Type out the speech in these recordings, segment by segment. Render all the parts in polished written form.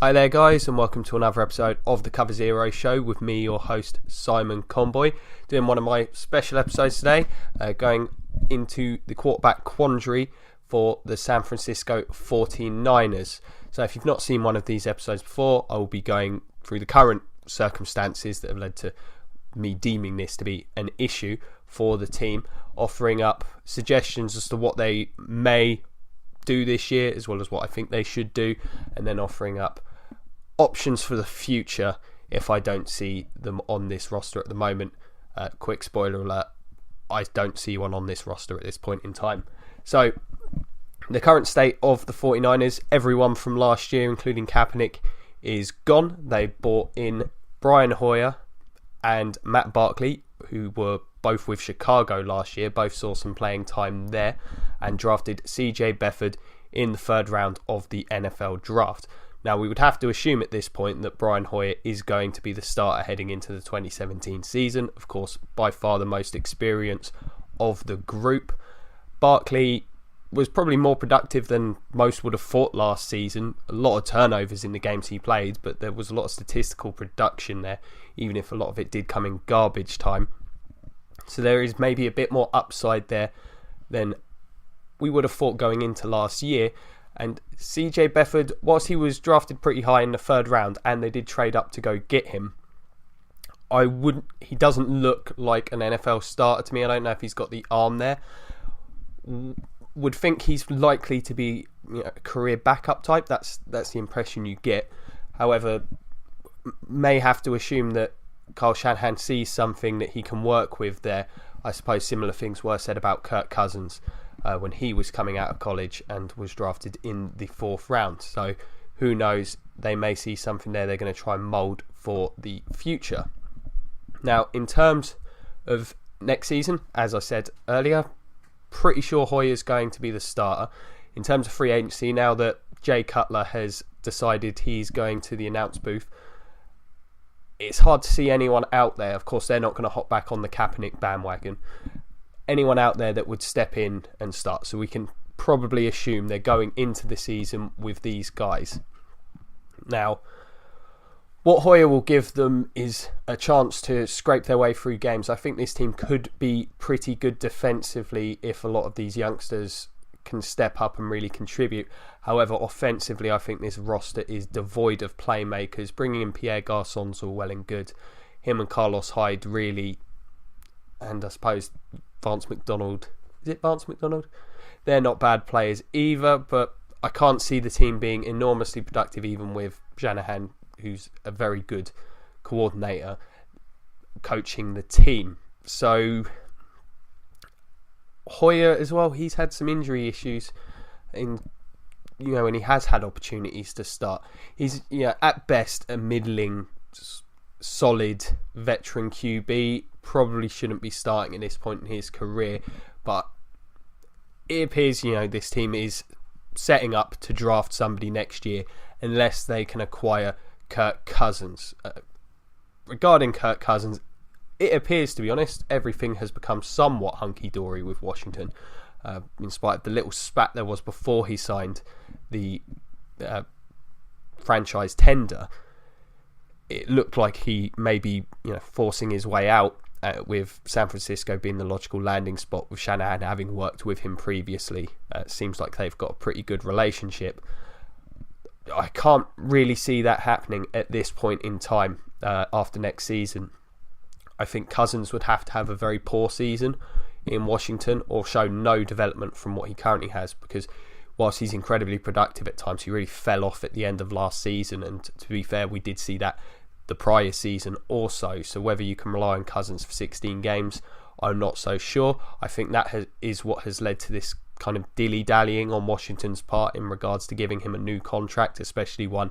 Hi there guys, and welcome to another episode of the Cover Zero Show with me, your host Simon Conboy, doing one of my special episodes today, going into the quarterback quandary for the San Francisco 49ers. So if you've not seen one of these episodes before, I will be going through the current circumstances that have led to me deeming this to be an issue for the team, offering up suggestions as to what they may do this year as well as what I think they should do, and then offering up options for the future if I don't see them on this roster at the moment. Quick spoiler alert, I don't see one on this roster at this point in time. So the current state of the 49ers, everyone from last year including Kaepernick is gone. They brought in Brian Hoyer and Matt Barkley, who were both with Chicago last year, both saw some playing time there, and drafted CJ Beathard in the third round of the NFL draft. Now, we would have to assume at this point that Brian Hoyer is going to be the starter heading into the 2017 season. Of course, by far the most experienced of the group. Barkley was probably more productive than most would have thought last season. A lot of turnovers in the games he played, but there was a lot of statistical production there, even if a lot of it did come in garbage time. So there is maybe a bit more upside there than we would have thought going into last year. And CJ Beathard, whilst he was drafted pretty high in the third round and they did trade up to go get him, he doesn't look like an NFL starter to me. I don't know if he's got the arm there. Would think he's likely to be a career backup type. That's the impression you get. However, may have to assume that Kyle Shanahan sees something that he can work with there. I suppose similar things were said about Kirk Cousins when he was coming out of college and was drafted in the fourth round. So who knows, they may see something there they're going to try and mould for the future. Now, in terms of next season, as I said earlier, pretty sure Hoyer's going to be the starter. In terms of free agency, now that Jay Cutler has decided he's going to the announce booth, it's hard to see anyone out there. Of course, they're not going to hop back on the Kaepernick bandwagon. Anyone out there that would step in and start. So we can probably assume they're going into the season with these guys. Now, what Hoyer will give them is a chance to scrape their way through games. I think this team could be pretty good defensively if a lot of these youngsters can step up and really contribute. However, offensively, I think this roster is devoid of playmakers. Bringing in Pierre Garçon's all well and good. Him and Carlos Hyde really, and I suppose Vance McDonald. Is it Vance McDonald? They're not bad players either, but I can't see the team being enormously productive even with Shanahan, who's a very good coordinator, coaching the team. So Hoyer as well, he's had some injury issues and he has had opportunities to start. He's at best a middling, solid veteran QB. Probably shouldn't be starting at this point in his career, but it appears this team is setting up to draft somebody next year unless they can acquire Kirk Cousins. Regarding Kirk Cousins, it appears, to be honest, everything has become somewhat hunky-dory with Washington, in spite of the little spat there was before he signed the franchise tender. It looked like he may be forcing his way out, with San Francisco being the logical landing spot, with Shanahan having worked with him previously. It seems like they've got a pretty good relationship. I can't really see that happening at this point in time after next season. I think Cousins would have to have a very poor season in Washington or show no development from what he currently has, because whilst he's incredibly productive at times, he really fell off at the end of last season, and to be fair, we did see that the prior season also. So whether you can rely on Cousins for 16 games, I'm not so sure. I think that is what has led to this kind of dilly-dallying on Washington's part in regards to giving him a new contract, especially one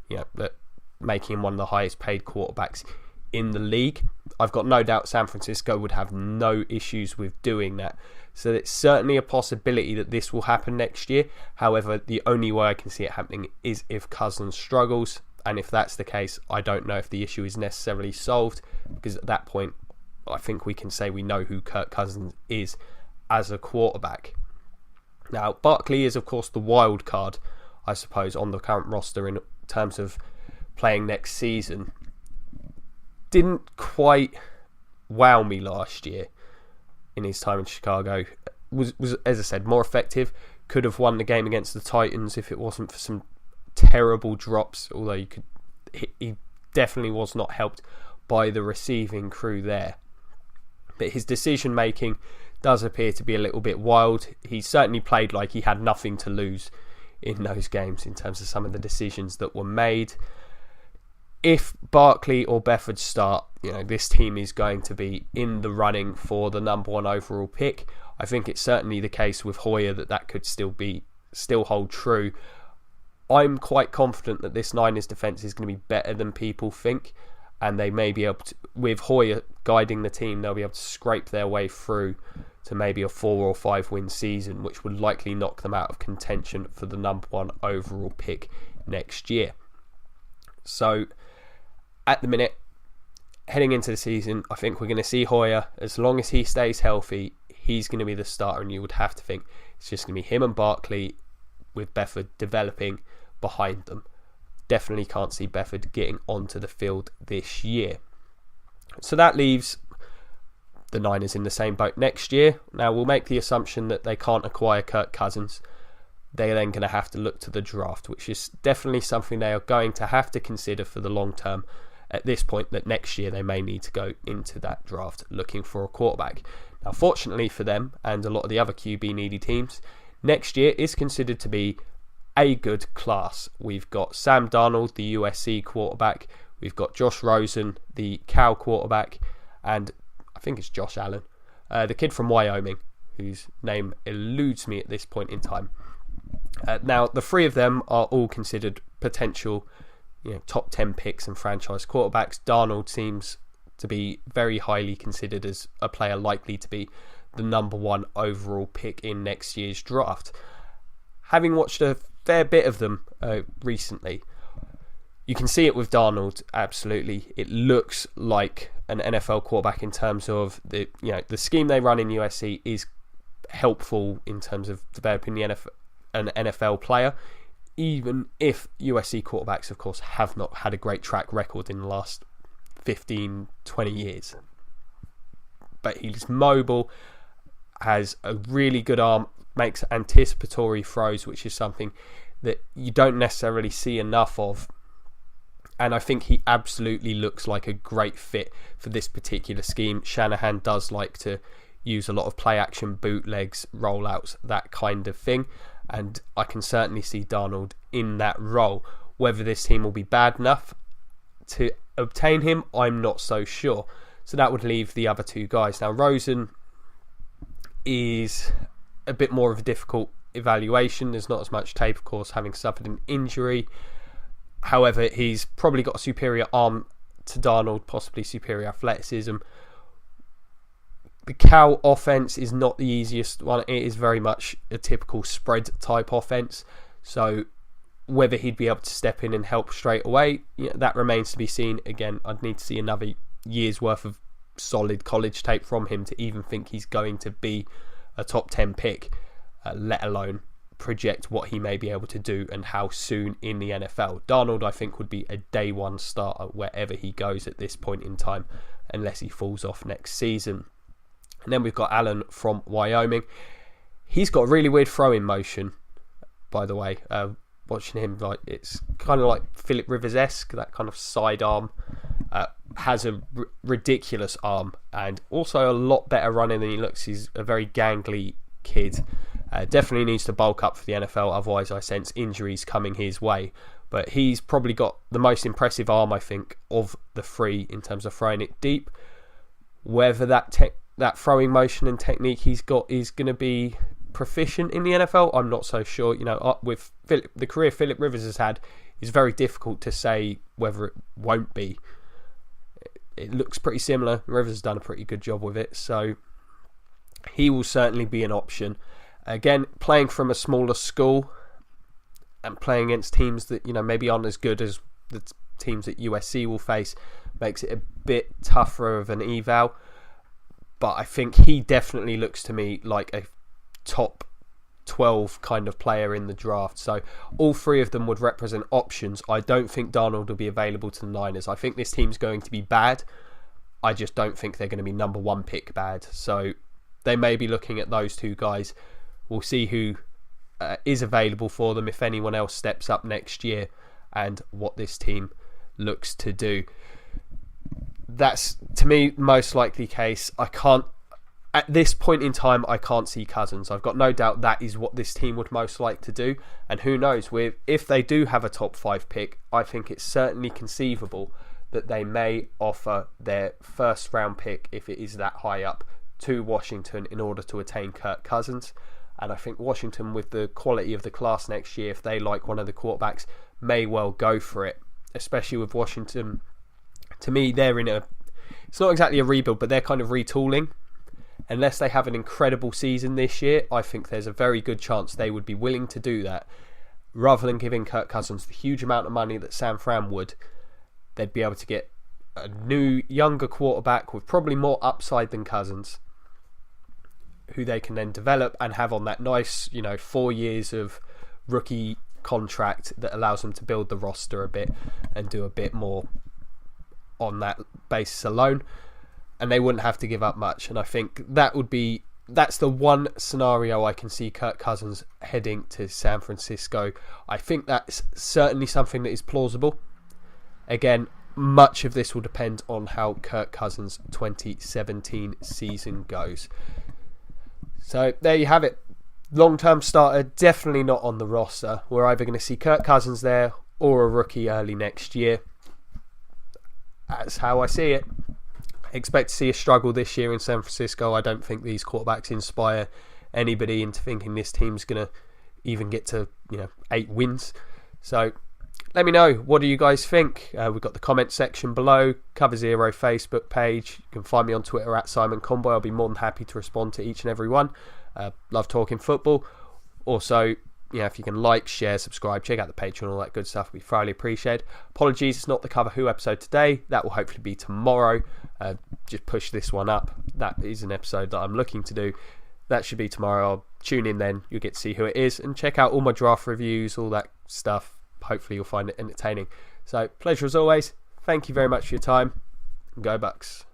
that making him one of the highest paid quarterbacks in the league. I've got no doubt San Francisco would have no issues with doing that. So it's certainly a possibility that this will happen next year. However, the only way I can see it happening is if Cousins struggles. And if that's the case, I don't know if the issue is necessarily solved, because at that point, I think we can say we know who Kirk Cousins is as a quarterback. Now, Barkley is, of course, the wild card, I suppose, on the current roster in terms of playing next season, didn't quite wow me last year in his time in Chicago. Was as I said, more effective. Could have won the game against the Titans if it wasn't for some terrible drops, although he definitely was not helped by the receiving crew there. But his decision making does appear to be a little bit wild. He certainly played like he had nothing to lose in those games in terms of some of the decisions that were made. If Barkley or Befford start, this team is going to be in the running for the number 1 overall pick. I think it's certainly the case with Hoyer that could still hold true. I'm quite confident that this Niners defense is going to be better than people think, and they may be able to, with Hoyer guiding the team, they'll be able to scrape their way through to maybe a 4 or 5 win season, which would likely knock them out of contention for the number 1 overall pick next year. So at the minute, heading into the season, I think we're going to see Hoyer. As long as he stays healthy, he's going to be the starter, and you would have to think it's just going to be him and Barkley with Befford developing behind them. Definitely can't see Befford getting onto the field this year. So that leaves the Niners in the same boat next year. Now, we'll make the assumption that they can't acquire Kirk Cousins. They're then going to have to look to the draft, which is definitely something they are going to have to consider for the long term. At this point, that next year they may need to go into that draft looking for a quarterback. Now, fortunately for them and a lot of the other QB needy teams, next year is considered to be a good class. We've got Sam Darnold, the USC quarterback. We've got Josh Rosen, the Cal quarterback, and I think it's Josh Allen, the kid from Wyoming, whose name eludes me at this point in time. Now, the 3 of them are all considered potential top 10 picks and franchise quarterbacks. Darnold seems to be very highly considered as a player likely to be the number 1 overall pick in next year's draft. Having watched a fair bit of them recently, you can see it with Darnold. Absolutely, it looks like an NFL quarterback in terms of the scheme they run in USC is helpful in terms of developing an NFL player. Even if USC quarterbacks, of course, have not had a great track record in the last 15, 20 years. But he's mobile, has a really good arm, makes anticipatory throws, which is something that you don't necessarily see enough of. And I think he absolutely looks like a great fit for this particular scheme. Shanahan does like to use a lot of play action, bootlegs, rollouts, that kind of thing. And I can certainly see Darnold in that role. Whether this team will be bad enough to obtain him, I'm not so sure. So that would leave the other 2 guys. Now, Rosen is a bit more of a difficult evaluation. There's not as much tape, of course, having suffered an injury. However, he's probably got a superior arm to Darnold, possibly superior athleticism. The Cal offense is not the easiest one. It is very much a typical spread type offense. So whether he'd be able to step in and help straight away, that remains to be seen. Again, I'd need to see another year's worth of solid college tape from him to even think he's going to be a top 10 pick, let alone project what he may be able to do and how soon in the NFL. Darnold, I think, would be a day 1 starter wherever he goes at this point in time, unless he falls off next season. And then we've got Allen from Wyoming. He's got a really weird throwing motion, by the way. Watching him, it's kind of like Philip Rivers-esque, that kind of sidearm. Has a ridiculous arm and also a lot better running than he looks. He's a very gangly kid. Definitely needs to bulk up for the NFL, otherwise I sense injuries coming his way. But he's probably got the most impressive arm, I think, of the 3 in terms of throwing it deep. Whether that throwing motion and technique he's got is going to be proficient in the NFL, I'm not so sure. With the career Philip Rivers has had, it's very difficult to say whether it won't be. It looks pretty similar. Rivers has done a pretty good job with it, so he will certainly be an option. Again, playing from a smaller school and playing against teams that maybe aren't as good as the teams that USC will face makes it a bit tougher of an eval. But I think he definitely looks to me like a top 12 kind of player in the draft. So all three of them would represent options. I don't think Darnold will be available to the Niners. I think this team's going to be bad. I just don't think they're going to be number one pick bad. So they may be looking at those two guys. We'll see who is available for them, if anyone else steps up next year, and what this team looks to do. That's, to me, most likely case. At this point in time, I can't see Cousins. I've got no doubt that is what this team would most like to do. And who knows, if they do have a top 5 pick, I think it's certainly conceivable that they may offer their first round pick, if it is that high up, to Washington in order to attain Kirk Cousins. And I think Washington, with the quality of the class next year, if they like one of the quarterbacks, may well go for it. Especially with Washington, to me, they're in it's not exactly a rebuild, but they're kind of retooling. Unless they have an incredible season this year, I think there's a very good chance they would be willing to do that. Rather than giving Kirk Cousins the huge amount of money that San Fran would, they'd be able to get a new, younger quarterback with probably more upside than Cousins, who they can then develop and have on that nice, 4 years of rookie contract that allows them to build the roster a bit and do a bit more on that basis alone. And they wouldn't have to give up much. And I think that's the one scenario I can see Kirk Cousins heading to San Francisco. I think that's certainly something that is plausible. Again, much of this will depend on how Kirk Cousins' 2017 season goes. So there you have it. Long-term starter, definitely not on the roster. We're either going to see Kirk Cousins there or a rookie early next year. That's how I see it. Expect to see a struggle this year in San Francisco. I don't think these quarterbacks inspire anybody into thinking this team's going to even get to 8 wins. So let me know, what do you guys think? We've got the comment section below, Cover Zero Facebook page. You can find me on Twitter at Simon Conboy. I'll be more than happy to respond to each and every one. Love talking football. Also, if you can like, share, subscribe, check out the Patreon, all that good stuff, we thoroughly appreciate. Apologies, it's not the Cover Who episode today. That will hopefully be tomorrow. Just push this one up. That is an episode that I'm looking to do. That should be tomorrow. I'll tune in then. You'll get to see who it is and check out all my draft reviews, all that stuff. Hopefully you'll find it entertaining. So, pleasure as always. Thank you very much for your time. Go Bucks.